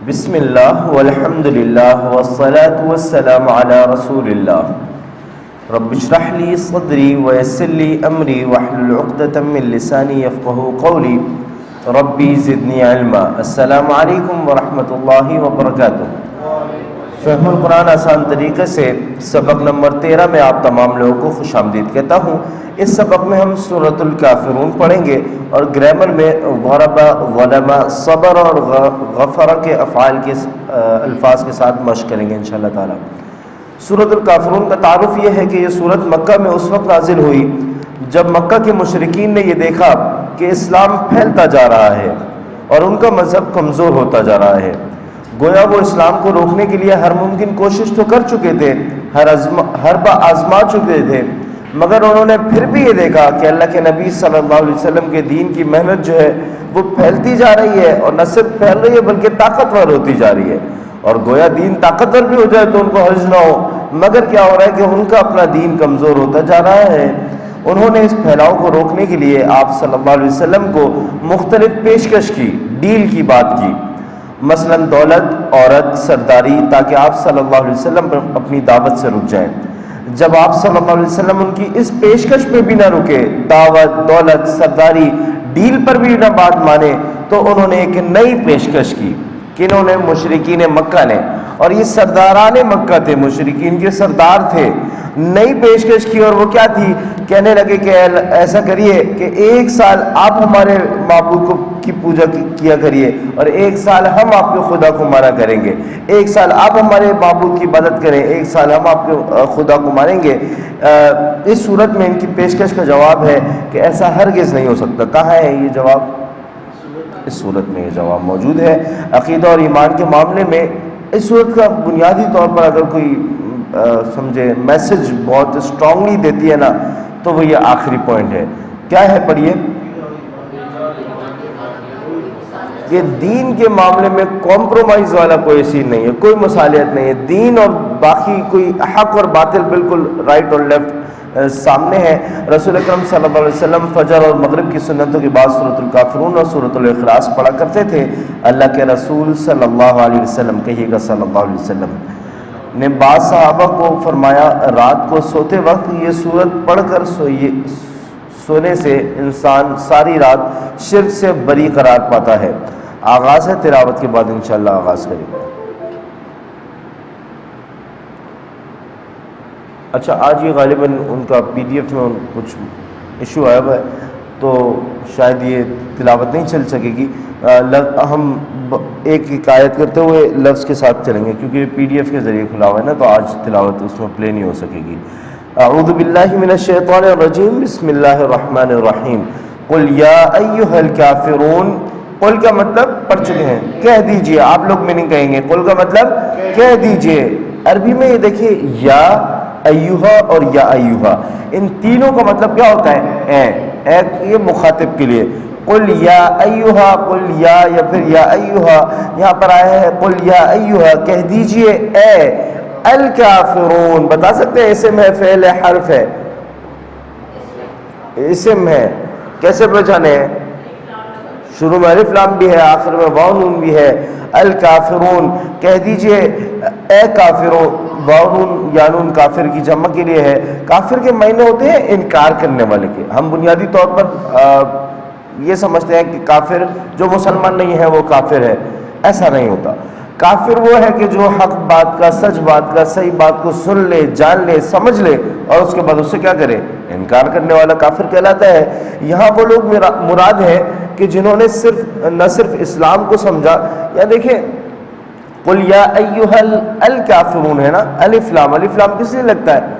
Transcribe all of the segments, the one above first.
بسم اللہ والحمد للہ والصلاة والسلام علی رسول اللہ رب اشرح لی صدری ویسر لی امری واحلل عقدۃ من لسانی یفقہوا قولی ربی زدنی علما۔ السلام علیکم ورحمۃ اللہ وبرکاتہ۔ فہم القرآن آسان طریقے سے سبق نمبر 13 میں آپ تمام لوگوں کو خوش آمدید کہتا ہوں۔ اس سبق میں ہم سورۃ الکافرون پڑھیں گے اور گرامر میں غرب، غلب، صبر اور غفر کے افعال کے الفاظ کے ساتھ مشق کریں گے انشاءاللہ تعالی۔ سورۃ الکافرون کا تعارف یہ ہے کہ یہ سورت مکہ میں اس وقت نازل ہوئی جب مکہ کے مشرکین نے یہ دیکھا کہ اسلام پھیلتا جا رہا ہے اور ان کا مذہب کمزور ہوتا جا رہا ہے۔ گویا وہ اسلام کو روکنے کے لیے ہر ممکن کوشش تو کر چکے تھے، ہر آزما چکے تھے، مگر انہوں نے پھر بھی یہ دیکھا کہ اللہ کے نبی صلی اللہ علیہ وسلم کے دین کی محنت جو ہے وہ پھیلتی جا رہی ہے، اور نہ صرف پھیل رہی ہے بلکہ طاقتور ہوتی جا رہی ہے، اور گویا دین طاقتور بھی ہو جائے تو ان کو حرج نہ ہو، مگر کیا ہو رہا ہے کہ ان کا اپنا دین کمزور ہوتا جا رہا ہے۔ انہوں نے اس پھیلاؤ کو روکنے کے لیے آپ صلی اللہ علیہ وسلم کو مختلف پیشکش کی، ڈیل کی بات کی، مثلا دولت، عورت، سرداری، تاکہ آپ صلی اللہ علیہ وسلم اپنی دعوت سے رک جائیں۔ جب آپ صلی اللہ علیہ وسلم ان کی اس پیشکش پہ بھی نہ رکے، دعوت، دولت، سرداری، ڈیل پر بھی نہ بات مانے، تو انہوں نے ایک نئی پیشکش کی۔ کنہوں نے؟ مشرکین مکہ نے، اور یہ سرداران مکہ تھے، مشرکین کے سردار تھے۔ نئی پیشکش کی، اور وہ کیا تھی؟ کہنے لگے کہ ایسا کریے کہ 1 سال آپ ہمارے معبود کی پوجا کیا کریے، اور 1 سال ہم آپ کے خدا کو مانا کریں گے، 1 سال آپ ہمارے معبود کی عبادت کریں، 1 سال ہم آپ کے خدا کو مانیں گے۔ اس صورت میں ان کی پیشکش کا جواب ہے کہ ایسا ہرگز نہیں ہو سکتا۔ کہاں ہے یہ جواب؟ اس صورت میں یہ جواب موجود ہے۔ عقیدہ اور ایمان کے معاملے میں اس صورت کا بنیادی طور پر اگر کوئی سمجھے میسج بہت اسٹرانگلی دیتی ہے نا، تو وہ یہ آخری پوائنٹ ہے۔ کیا ہے؟ پڑھیے۔ یہ دین کے معاملے میں کمپرومائز والا کوئی سین نہیں ہے، کوئی مصالحت نہیں ہے۔ دین اور باقی کوئی حق اور باطل بالکل رائٹ اور لیفٹ سامنے ہے۔ رسول اکرم صلی اللہ علیہ وسلم فجر اور مغرب کی سنتوں کے بعد سورۃ الکافرون اور سورۃ الاخلاص پڑھا کرتے تھے۔ اللہ کے رسول صلی اللہ علیہ وسلم، کہیے گا صلی اللہ علیہ وسلم، نے بعض صحابہ کو فرمایا رات کو سوتے وقت یہ سورت پڑھ کر سونے سے انسان ساری رات شرک سے بری قرار پاتا ہے۔ آغاز ہے، تلاوت کے بعد انشاءاللہ آغاز کریں گے۔ اچھا، آج یہ غالباً ان کا PDF میں کچھ ایشو آیا ہوا ہے، تو شاید یہ تلاوت نہیں چل سکے گی۔ ہم ایک آیت کرتے ہوئے لفظ کے ساتھ چلیں گے، کیونکہ یہ PDF کے ذریعے کھلا ہوا ہے نا، تو آج تلاوت اس میں پلے نہیں ہو سکے گی۔ اعوذ باللہ من الشیطان الرجیم، بسم اللہ الرحمن الرحیم۔ قل یا ایھا الکافرون، قل کا مطلب پڑھ چکے ہیں، کہہ دیجئے۔ آپ لوگ میننگ کہیں گے، قل کا مطلب کہہ دیجئے۔ عربی میں یہ دیکھیے، یا ایھا اور یا ایھا، ان تینوں کا مطلب کیا ہوتا ہے؟ اے، یہ مخاطب کے لیے۔ قل یا ایھا، قل یا پھر یا ایھا، یہاں پر آیا ہے قل یا ایھا، کہہ دیجئے اے الکافرون۔ بتا سکتے ہیں اسم ہے، فعل ہے، حرف ہے؟ اسم ہے، کیسے پہچانے ہیں؟ شروع میں الف لام بھی ہے، آخر میں واو نون بھی ہے۔ الکافرون، کہہ دیجئے اے کافروں۔ واو نون یا نون کافر کی جمع کے لیے ہے۔ کافر کے معنی ہوتے ہیں انکار کرنے والے کے۔ ہم بنیادی طور پر یہ سمجھتے ہیں کہ کافر جو مسلمان نہیں ہے وہ کافر ہے، ایسا نہیں ہوتا۔ کافر وہ ہے کہ جو حق بات کا، سچ بات کا، صحیح بات کو سن لے، جان لے، سمجھ لے، اور اس کے بعد اس سے کیا کرے؟ انکار کرنے والا کافر کہلاتا ہے۔ یہاں وہ لوگ مراد ہے کہ جنہوں نے نہ صرف اسلام کو سمجھا، یا دیکھیں قل یا ایھا الکافرون ہے نا، الف لام، الف لام کس لیے لگتا ہے؟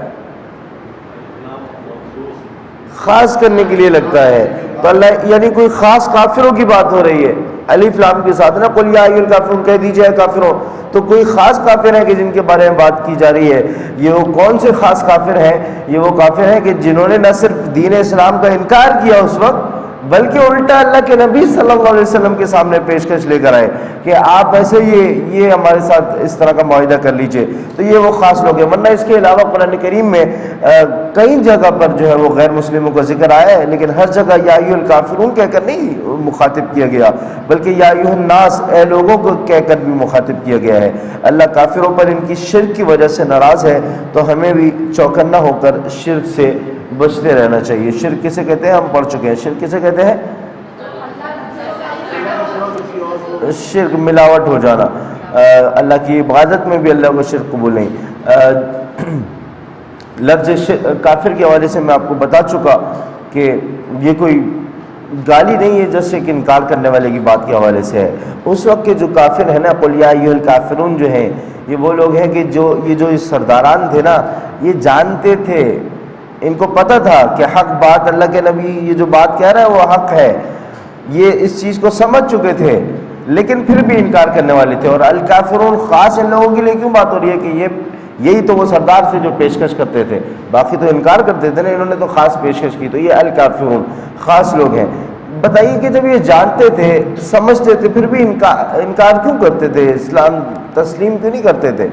خاص کرنے کے لیے لگتا ہے، تو اللہ یعنی کوئی خاص کافروں کی بات ہو رہی ہے الف لام کے ساتھ نا، قل یا ایھا الکافرون، کہہ دیجئے کافروں، تو کوئی خاص کافر ہیں کہ جن کے بارے میں بات کی جا رہی ہے۔ یہ وہ کون سے خاص کافر ہیں؟ یہ وہ کافر ہیں کہ جنہوں نے نہ صرف دین اسلام کا انکار کیا اس وقت، بلکہ الٹا اللہ کے نبی صلی اللہ علیہ وسلم کے سامنے پیشکش لے کر آئے کہ آپ ایسے یہ ہمارے ساتھ اس طرح کا معاہدہ کر لیجئے. تو یہ وہ خاص لوگ ہیں. ورنہ اس کے علاوہ قرآن کریم میں کئی جگہ پر جو ہے وہ غیر مسلموں کا ذکر آیا ہے، لیکن ہر جگہ یا ایھا الکافرون کہہ کر نہیں مخاطب کیا گیا، بلکہ یا ایھا الناس، اے لوگوں کو کہہ کر بھی مخاطب کیا گیا ہے. اللہ کافروں پر ان کی شرک کی وجہ سے ناراض ہے، تو ہمیں بھی چوکنا ہو کر شرک سے بچتے رہنا چاہیے. شرک کسے کہتے ہیں؟ ہم پڑھ چکے ہیں. شرک کسے کہتے ہیں؟ شرک ملاوٹ ہو جانا. اللہ کی عبادت میں بھی اللہ کو شرک قبول نہیں. لفظ کافر کے حوالے سے میں آپ کو بتا چکا کہ یہ کوئی گالی نہیں ہے، جیسے کہ انکار کرنے والے کی بات کے حوالے سے ہے. اس وقت کے جو کافر ہیں نا، قل یا ایھا الکافرون جو ہیں، یہ وہ لوگ ہیں کہ جو سرداران تھے نا، یہ جانتے تھے، ان کو پتہ تھا کہ حق بات اللہ کے نبی یہ جو بات کہہ رہا ہے وہ حق ہے، یہ اس چیز کو سمجھ چکے تھے، لیکن پھر بھی انکار کرنے والے تھے. اور الکافرون خاص ان لوگوں کے لیے کیوں بات ہو رہی ہے کہ یہی تو وہ سردار سے جو پیشکش کرتے تھے، باقی تو انکار کرتے تھے نا، انہوں نے تو خاص پیشکش کی، تو یہ الکافرون خاص لوگ ہیں. بتائیے کہ جب یہ جانتے تھے، سمجھتے تھے، پھر بھی انکار کیوں کرتے تھے؟ اسلام تسلیم کیوں نہیں کرتے تھے؟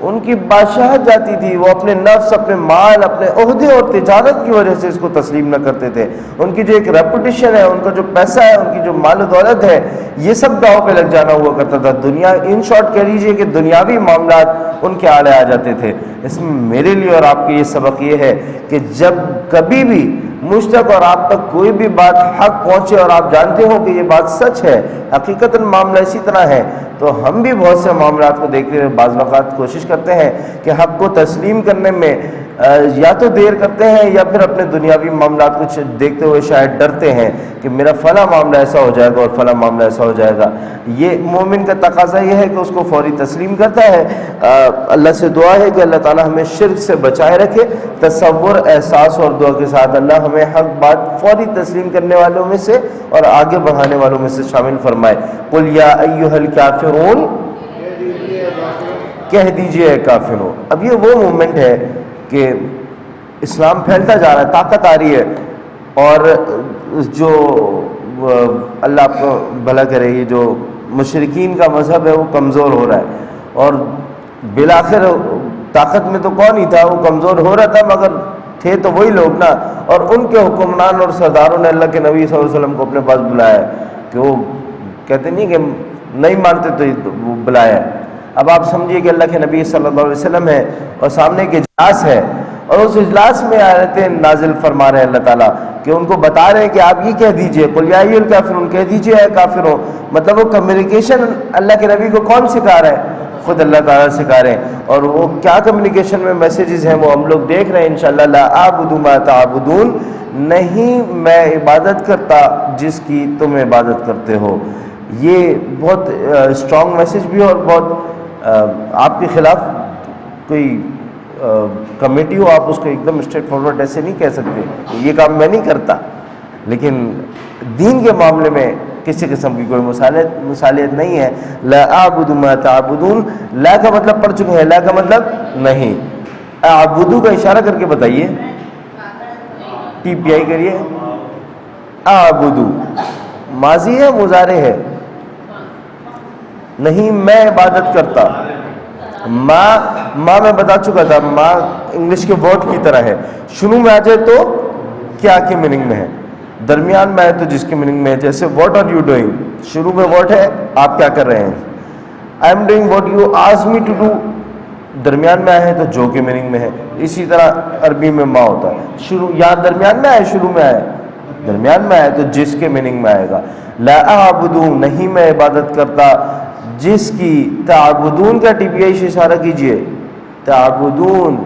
ان کی بادشاہت جاتی تھی، وہ اپنے نفس، اپنے مال، اپنے عہدے اور تجارت کی وجہ سے اس کو تسلیم نہ کرتے تھے. ان کی جو ایک ریپوٹیشن ہے، ان کا جو پیسہ ہے، ان کی جو مال و دولت ہے، یہ سب داؤ پہ لگ جانا ہوا کرتا تھا. دنیا، ان شارٹ کہہ لیجیے کہ دنیاوی معاملات ان کے آڑے آ جاتے تھے. اس میں میرے لیے اور آپ کے یہ سبق یہ ہے کہ جب کبھی بھی مجھ تک اور آپ تک کوئی بھی بات حق پہنچے اور آپ جانتے ہو کہ یہ بات سچ ہے، حقیقتاً معاملہ اسی طرح ہے، تو ہم بھی بہت سے معاملات کو دیکھتے ہوئے بعض اوقات کوشش کرتے ہیں کہ حق کو تسلیم کرنے میں یا تو دیر کرتے ہیں، یا پھر اپنے دنیاوی معاملات کو دیکھتے ہوئے شاید ڈرتے ہیں کہ میرا فلاں معاملہ ایسا ہو جائے گا اور فلاں معاملہ ایسا ہو جائے گا. یہ مومن کا تقاضا یہ ہے کہ اس کو فوری تسلیم کرتا ہے. اللہ سے دعا ہے کہ اللہ تعالی ہمیں شرک سے بچائے رکھے. تصور، احساس اور دعا کے ساتھ اللہ ہمیں حق بات فوری تسلیم کرنے والوں میں سے اور آگے بڑھانے والوں میں سے شامل فرمائے. قل یا ایھا الکافرون، کہہ دیجئے اے کافروں. اب یہ وہ مومنٹ ہے کہ اسلام پھیلتا جا رہا ہے، طاقت آ رہی ہے، اور جو اللہ آپ کو بھلا کرے، یہ جو مشرکین کا مذہب ہے وہ کمزور ہو رہا ہے. اور بالآخر طاقت میں تو کون ہی تھا، وہ کمزور ہو رہا تھا، مگر تھے تو وہی لوگ نا. اور ان کے حکمران اور سرداروں نے اللہ کے نبی صلی اللہ علیہ وسلم کو اپنے پاس بلایا ہے کہ وہ کہتے نہیں کہ نہیں مانتے تو وہ بلایا ہے. اب آپ سمجھیے کہ اللہ کے نبی صلی اللہ علیہ وسلم ہے اور سامنے ایک اجلاس ہے، اور اس اجلاس میں آیتیں نازل فرما رہے ہیں اللہ تعالیٰ کہ ان کو بتا رہے ہیں کہ آپ یہ کہہ دیجئے، قل یا ایھا الکافرون، کہہ دیجئے اے کافروں. مطلب وہ کمیونیکیشن اللہ کے نبی کو کون سکھا رہا ہے؟ خود اللہ تعالیٰ سکھا رہے ہیں. اور وہ کیا کمیونیکیشن میں میسیجز ہیں وہ ہم لوگ دیکھ رہے ہیں انشاءاللہ. لا اعبد ما تعبدون، نہیں میں عبادت کرتا جس کی تم عبادت کرتے ہو. یہ بہت اسٹرانگ میسیج بھی ہے، اور بہت آپ کے خلاف کوئی کمیٹی ہو، آپ اس کو ایک دم اسٹریٹ فارورڈ ایسے نہیں کہہ سکتے یہ کام میں نہیں کرتا. لیکن دین کے معاملے میں کسی قسم کی کوئی مصالحت نہیں ہے. لا اعبد ما تعبدون، لا کا مطلب پڑھ چکے ہیں، لا کا مطلب نہیں. اعبدو کا اشارہ کر کے بتائیے، ٹی پی آئی کریے. اعبدو ماضی ہے، مضارع ہے. نہیں میں عبادت کرتا. ماں میں بتا چکا تھا، ماں انگلش کے ورڈ کی طرح ہے. شروع میں آ جائے تو کیا کی میننگ میں ہے، درمیان میں آئے تو جس کی میننگ میں ہے. جیسے واٹ آر یو ڈوئنگ، شروع میں واٹ ہے، آپ کیا کر رہے ہیں. I am doing what you ask me to do, درمیان میں آئے ہیں تو جو کی میننگ میں ہے. اسی طرح عربی میں ماں ہوتا ہے، شروع یہاں درمیان میں آئے، شروع میں آئے، درمیان میں آئے تو جس کے میننگ میں آئے گا. لا اعبدو، نہیں میں عبادت کرتا جس کی. تعبدون کا ٹی پی آئی سے اشارہ کیجئے. تعبدون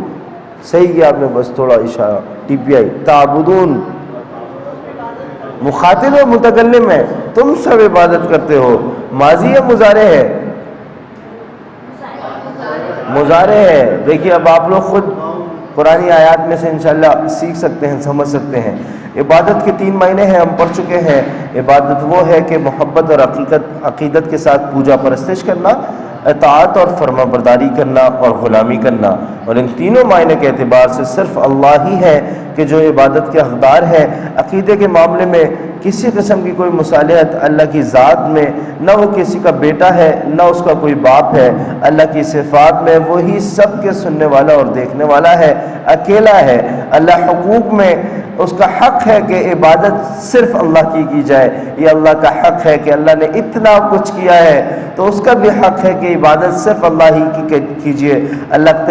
صحیح کیا آپ نے، بس تھوڑا اشارہ ٹی پی آئی. تعبدون مخاطب و متکلم ہے، تم سب عبادت کرتے ہو. ماضی ہے، مضارع ہے، مضارع ہے. دیکھیے اب آپ لوگ خود قرآنی آیات میں سے انشاءاللہ سیکھ سکتے ہیں، سمجھ سکتے ہیں. عبادت کے 3 معنی ہیں، ہم پڑھ چکے ہیں. عبادت وہ ہے کہ محبت اور عقیدت کے ساتھ پوجا پرستش کرنا. اطاعت اور فرما برداری کرنا اور غلامی کرنا، اور ان تینوں معنی کے اعتبار سے صرف اللہ ہی ہے کہ جو عبادت کے حقدار ہے۔ عقیدے کے معاملے میں کسی قسم کی کوئی مصالحت اللہ کی ذات میں، نہ وہ کسی کا بیٹا ہے نہ اس کا کوئی باپ ہے۔ اللہ کی صفات میں وہی سب کے سننے والا اور دیکھنے والا ہے، اکیلا ہے۔ اللہ حقوق میں اس کا حق ہے کہ عبادت صرف اللہ کی جائے، یہ اللہ کا حق ہے کہ اللہ نے اتنا کچھ کیا ہے تو اس کا بھی حق ہے کہ عبادت صرف اللہ ہی کی کیجیے۔ اللہ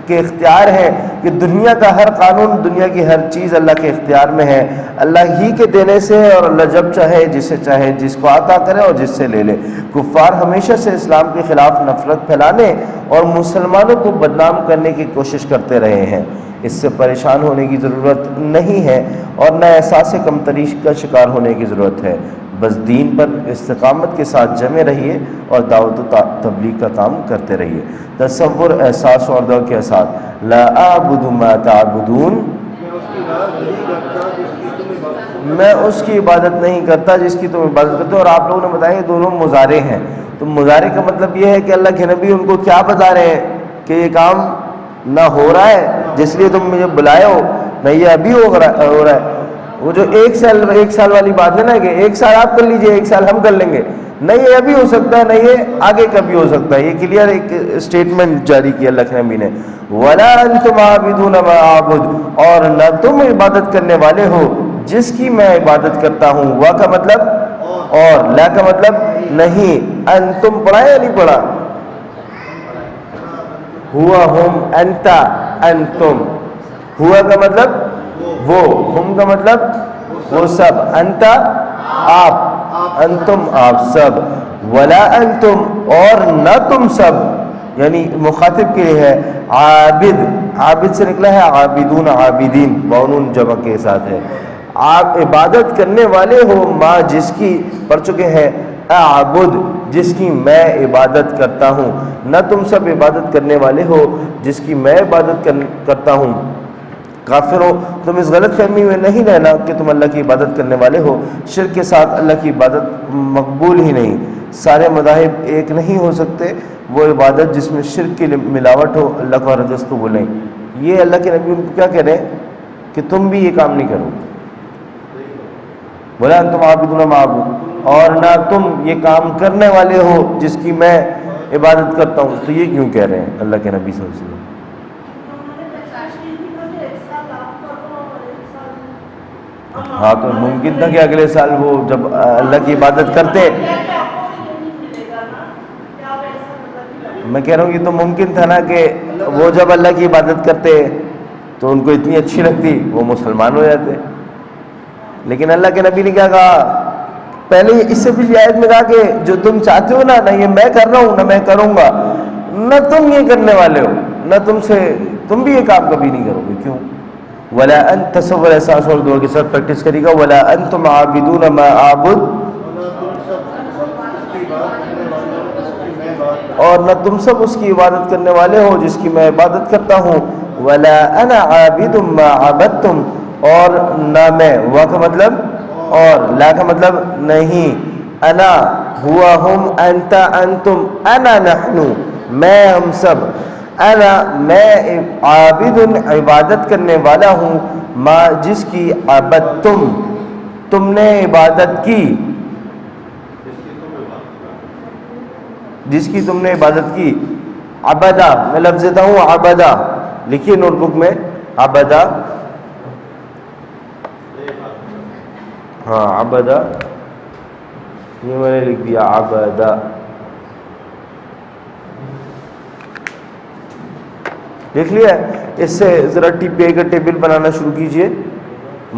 کے اختیار ہے کہ دنیا کا ہر قانون، دنیا کی ہر چیز اللہ کے اختیار میں ہے، اللہ ہی کے دینے سے ہے، اور اللہ جب چاہے جسے چاہے جس کو عطا کرے اور جس سے لے لے۔ کفار ہمیشہ سے اسلام کے خلاف نفرت پھیلانے اور مسلمانوں کو بدنام کرنے کی کوشش کرتے رہے ہیں، اس سے پریشان ہونے کی ضرورت نہیں ہے اور نہ احساس کمتری کا شکار ہونے کی ضرورت ہے۔ بس دین پر استقامت کے ساتھ جمے رہیے اور دعوت و تبلیغ کا کام کرتے رہیے۔ تصور، احساس اور دعا کے ساتھ لا اعبد ما تعبدون، میں اس کی عبادت نہیں کرتا جس کی تم عبادت کرتے ہو۔ اور آپ لوگوں نے بتایا کہ دونوں مضارع ہیں، تو مضارع کا مطلب یہ ہے کہ اللہ کے نبی ان کو کیا بتا رہے ہیں کہ یہ کام نہ ہو رہا ہے جس لیے تم مجھے بلائے ہو، نہ یہ ابھی ہو رہا ہے۔ وہ جو ایک سال والی بات ہے نا کہ ایک سال آپ کر لیجئے ایک سال ہم کر لیں گے، نہ یہ ابھی ہو سکتا ہے نہ یہ آگے کبھی ہو سکتا ہے۔ یہ کلیئر ایک اسٹیٹمنٹ جاری کیا اللہ کے نبی نے، وَلَا أَنْتُمْ عَابِدُونَ مَا أَعْبُدُ، اور نہ تم عبادت کرنے والے ہو جس کی میں عبادت کرتا ہوں۔ وا کا مطلب اور، لا کا مطلب نہیں۔ انتم پڑھا یا نہیں پڑھا؟ ہوا، ہم، انتا، انتم۔ ہوا کا مطلب وہ، ہم کا مطلب وہ سب، انتا آپ، انتم آپ سب، ولا انتم اور نہ تم سب، یعنی مخاطب کے لیے ہے۔ عابد، عابد سے نکلا ہے عابدون، عابدین بونون جمع کے ساتھ ہے۔ آپ عبادت کرنے والے ہو ماں جس کی، پڑھ چکے ہیں اعبد جس کی میں عبادت کرتا ہوں، نہ تم سب عبادت کرنے والے ہو جس کی میں عبادت کرتا ہوں۔ کافروں، تم اس غلط فہمی میں نہیں رہنا کہ تم اللہ کی عبادت کرنے والے ہو، شرک کے ساتھ اللہ کی عبادت مقبول ہی نہیں۔ سارے مذاہب ایک نہیں ہو سکتے، وہ عبادت جس میں شرک کی ملاوٹ ہو اللہ کو ہرگز قبول نہیں۔ یہ اللہ کے نبی ان کو کیا کہہ رہے ہیں کہ تم بھی یہ کام نہیں کرو، بولا تم عابدون ما اعبد، اور نہ تم یہ کام کرنے والے ہو جس کی میں عبادت کرتا ہوں۔ تو یہ کیوں کہہ رہے ہیں اللہ کے نبی صلی اللہ علیہ وسلم؟ ہاں تو ممکن تھا کہ اگلے سال وہ جب اللہ کی عبادت کرتے، میں کہہ رہا ہوں کہ تو ممکن تھا نا کہ وہ جب اللہ کی عبادت کرتے تو ان کو اتنی اچھی لگتی وہ مسلمان ہو جاتے، لیکن اللہ کے نبی نے کیا کہا پہلے، اس سے پچھلی آیت میں کہا کہ جو تم چاہتے ہو نا، نہ یہ میں کر رہا ہوں نہ میں کروں گا، نہ تم یہ کرنے والے ہو، نہ تم بھی یہ کام کبھی نہیں کرو گے۔ کیوں؟ ولا ان، تصور احساس اور دعا کے ساتھ پریکٹس کرے گا، ولا انتم عابدون ما اعبد، اور نہ تم سب اس کی عبادت کرنے والے ہو جس کی میں عبادت کرتا ہوں، ولا انا عابد ما عبدتم، اور نہ میں، وا کا مطلب اور، لا کا مطلب نہیں، انا ہوا، ہم، انتا انتم، انا نحن میں ہم سب، انا میں عابد عبادت کرنے والا ہوں، ما جس کی عبدتم تم نے عبادت کی، جس کی تم نے عبادت کی۔ عبدہ میں لفظ دیتا ہوں عبدہ، لکھیے نوٹ بک میں عبدہ، ہاں عبدہ، یہ میں نے لکھ دیا عبدہ۔ دیکھ لیا؟ اس سے ذرا ٹی پی آئی کا ٹیبل بنانا شروع کیجئے،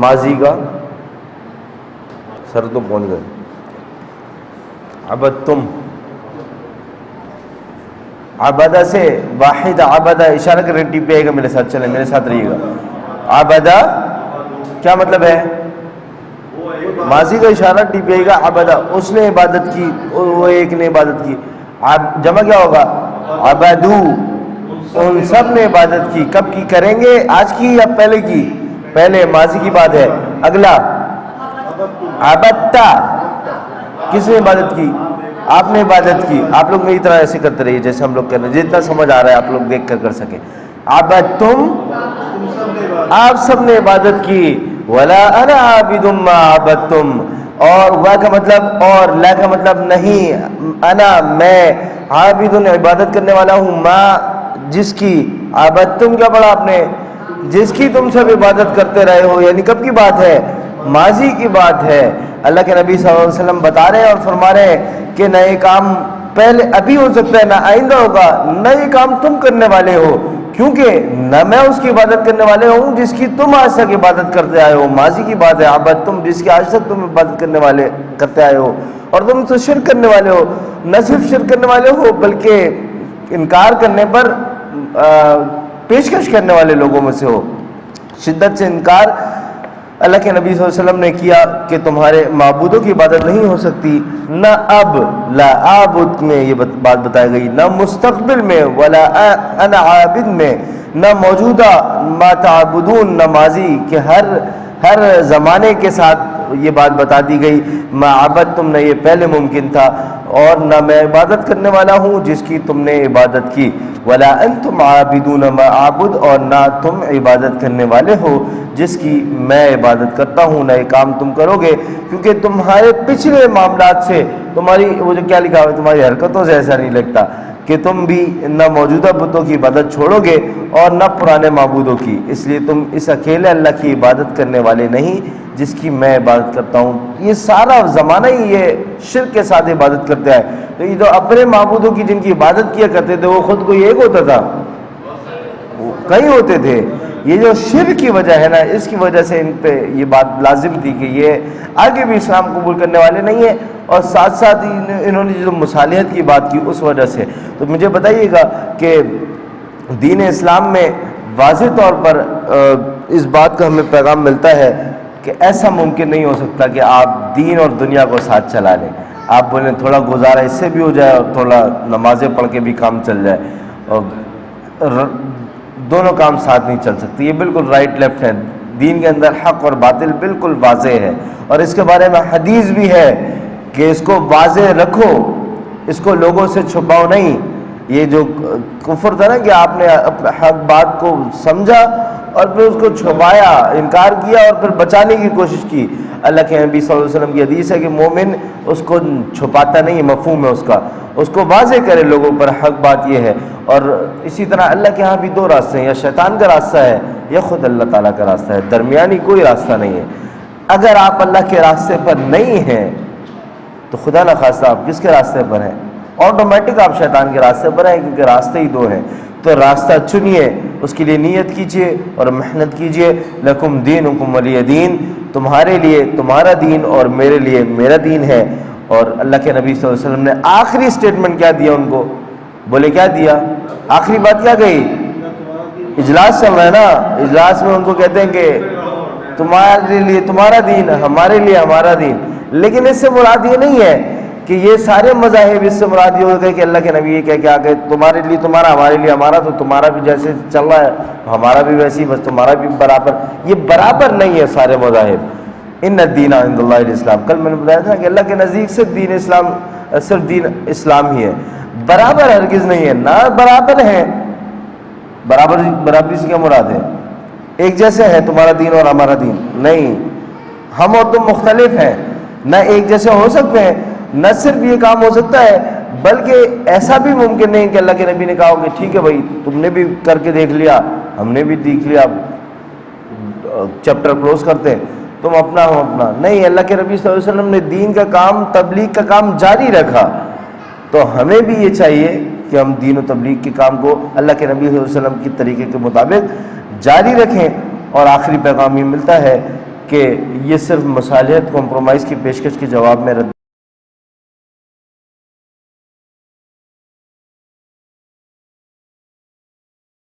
ماضی کا، سر تو پہنچ گئے۔ عبدتم، عبدہ سے واحد، عبدہ اشارہ کریں ٹی پی آئی کا، میرے ساتھ چلیں، میرے ساتھ رہیے گا۔ عبدہ کیا مطلب ہے؟ ماضی کا اشارہ ٹی پی آئی کا، عبدہ اس نے عبادت کی، وہ ایک نے عبادت کی۔ جمع کیا ہوگا؟ عبدو، ان سب نے عبادت کی۔ کب کی کریں گے؟ آج کی یا پہلے کی؟ پہلے، ماضی کی بات ہے۔ اگلا عبدتا، کس نے عبادت کی؟ آپ نے عبادت کی، آپ لوگ میری طرح ایسے کرتے رہیے جیسے ہم لوگ کر رہے ہیں، جتنا سمجھ آ رہا ہے آپ لوگ دیکھ کر سکیں. عبدتم، آپ سب نے عبادت کی. ولا انا عابد ما عبدتم، اور وا کا مطلب اور، لا کا مطلب نہیں، انا میں، عابد عبادت کرنے والا ہوں، ما جس کی، عبدتم کیا پڑھا آپ نے، جس کی تم سب عبادت کرتے رہے ہو. یعنی کب کی بات ہے؟ ماضی کی بات ہے. اللہ کے نبی صلی اللہ علیہ وسلم بتا رہے ہیں اور فرما رہے ہیں کہ نہ یہ کام پہلے ابھی ہو سکتا ہے نہ آئندہ ہوگا، نہ یہ کام تم کرنے والے ہو، کیونکہ نہ میں اس کی عبادت کرنے والے ہوں جس کی تم آج تک عبادت کرتے آئے ہو. ماضی کی بات ہے. عبادت تم جس کی آج تک تم عبادت کرنے والے کرتے آئے ہو، اور تم تو شرک کرنے والے ہو. نہ صرف شرک کرنے والے ہو بلکہ انکار کرنے پر پیشکش کرنے والے لوگوں میں سے ہو. شدت سے انکار اللہ کے نبی صلی اللہ علیہ وسلم نے کیا کہ تمہارے معبودوں کی عبادت نہیں ہو سکتی. نہ اب لا عابد میں یہ بات بتائی گئی، نہ مستقبل میں ولا انا عابد میں، نہ موجودہ ما تعبدون، نہ ماضی کہ ہر زمانے کے ساتھ یہ بات بتا دی گئی. ما عبدتم، نہ یہ پہلے ممکن تھا، اور نہ میں عبادت کرنے والا ہوں جس کی تم نے عبادت کی. ولا انتم عابدون ما اعبد، اور نہ تم عبادت کرنے والے ہو جس کی میں عبادت کرتا ہوں. نہ یہ کام تم کرو گے، کیونکہ تمہارے پچھلے معاملات سے، تمہاری وہ جو کیا لکھا ہوا ہے، تمہاری حرکتوں سے ایسا نہیں لگتا کہ تم بھی نہ موجودہ بتوں کی عبادت چھوڑو گے اور نہ پرانے معبودوں کی. اس لیے تم اس اکیلے اللہ کی عبادت کرنے والے نہیں جس کی میں عبادت کرتا ہوں. یہ سارا زمانہ ہی یہ شرک کے ساتھ عبادت کرتا ہے. تو یہ جو اپنے معبودوں کی جن کی عبادت کیا کرتے تھے وہ خود کوئی ایک ہوتا تھا؟ وہ کئی ہوتے تھے. یہ جو شرک کی وجہ ہے نا، اس کی وجہ سے ان پہ یہ بات لازم تھی کہ یہ آگے بھی اسلام قبول کرنے والے نہیں ہیں، اور ساتھ ساتھ انہوں نے جو مصالحت کی بات کی اس وجہ سے. تو مجھے بتائیے گا کہ دین اسلام میں واضح طور پر اس بات کا ہمیں پیغام ملتا ہے کہ ایسا ممکن نہیں ہو سکتا کہ آپ دین اور دنیا کو ساتھ چلا لیں. آپ بولیں تھوڑا گزارا اس سے بھی ہو جائے اور تھوڑا نمازیں پڑھ کے بھی کام چل جائے، اور دونوں کام ساتھ نہیں چل سکتے. یہ بالکل رائٹ لیفٹ ہے. دین کے اندر حق اور باطل بالکل واضح ہے، اور اس کے بارے میں حدیث بھی ہے کہ اس کو واضح رکھو، اس کو لوگوں سے چھپاؤ نہیں. یہ جو کفر تھا نا کہ آپ نے حق بات کو سمجھا اور پھر اس کو چھپایا، انکار کیا اور پھر بچانے کی کوشش کی. اللہ کے نبی صلی اللہ علیہ وسلم کی حدیث ہے کہ مومن اس کو چھپاتا نہیں، مفہوم ہے اس کو واضح کرے لوگوں پر. حق بات یہ ہے. اور اسی طرح اللہ کے ہاں بھی دو راستے ہیں، یا شیطان کا راستہ ہے یا خود اللہ تعالیٰ کا راستہ ہے. درمیانی کوئی راستہ نہیں ہے. اگر آپ اللہ کے راستے پر نہیں ہیں تو خدا نہ خواستہ آپ کس کے راستے پر ہیں؟ آٹومیٹک آپ شیطان کے راستے پر ہیں، کیونکہ راستے ہی دو ہیں. تو راستہ چنیے، اس کے لیے نیت کیجیے اور محنت کیجیے. لکم دینکم ولی دین، تمہارے لیے تمہارا دین اور میرے لیے میرا دین ہے. اور اللہ کے نبی صلی اللہ علیہ وسلم نے آخری سٹیٹمنٹ کیا دیا ان کو؟ بولے کیا دیا؟ آخری بات کیا گئی؟ اجلاس چل رہا ہے نا، اجلاس میں ان کو کہتے ہیں کہ تمہارے لیے تمہارا دین، ہمارے لیے ہمارا دین. لیکن اس سے مراد یہ نہیں ہے کہ یہ سارے مذاہب، اس سے مراد یہ ہوگا کہ اللہ کے نبی یہ کہہ کے آگے تمہارے لیے تمہارا، ہمارے لیے ہمارا، تو تمہارا بھی جیسے چل رہا ہے ہمارا بھی ویسے ہی، بس تمہارا بھی برابر. یہ برابر نہیں ہے سارے مذاہب. ان الدین عند اللہ الاسلام. کل میں نے بتایا تھا کہ اللہ کے نزدیک صرف دین اسلام، صرف دین اسلام ہی ہے. برابر ہرگز نہیں ہے. نہ برابر ہے، برابری سے کیا مراد ہے؟ ایک جیسے ہے تمہارا دین اور ہمارا دین؟ نہیں، ہم اور تم مختلف ہیں. نہ ایک جیسے ہو سکتے ہیں، نہ صرف یہ کام ہو سکتا ہے بلکہ ایسا بھی ممکن نہیں کہ اللہ کے نبی نے کہا کہ ٹھیک ہے بھائی تم نے بھی کر کے دیکھ لیا، ہم نے بھی دیکھ لیا، چیپٹر کلوز کرتے ہیں، تم اپنا ہم اپنا. نہیں، اللہ کے نبی صلی اللہ علیہ وسلم نے دین کا کام، تبلیغ کا کام جاری رکھا. تو ہمیں بھی یہ چاہیے کہ ہم دین و تبلیغ کے کام کو اللہ کے نبی صلی اللہ علیہ وسلم کی طریقے کے مطابق جاری رکھیں. اور آخری پیغام یہ ملتا ہے کہ یہ صرف مصالحت، کمپرومائز کی پیشکش کے جواب میں رد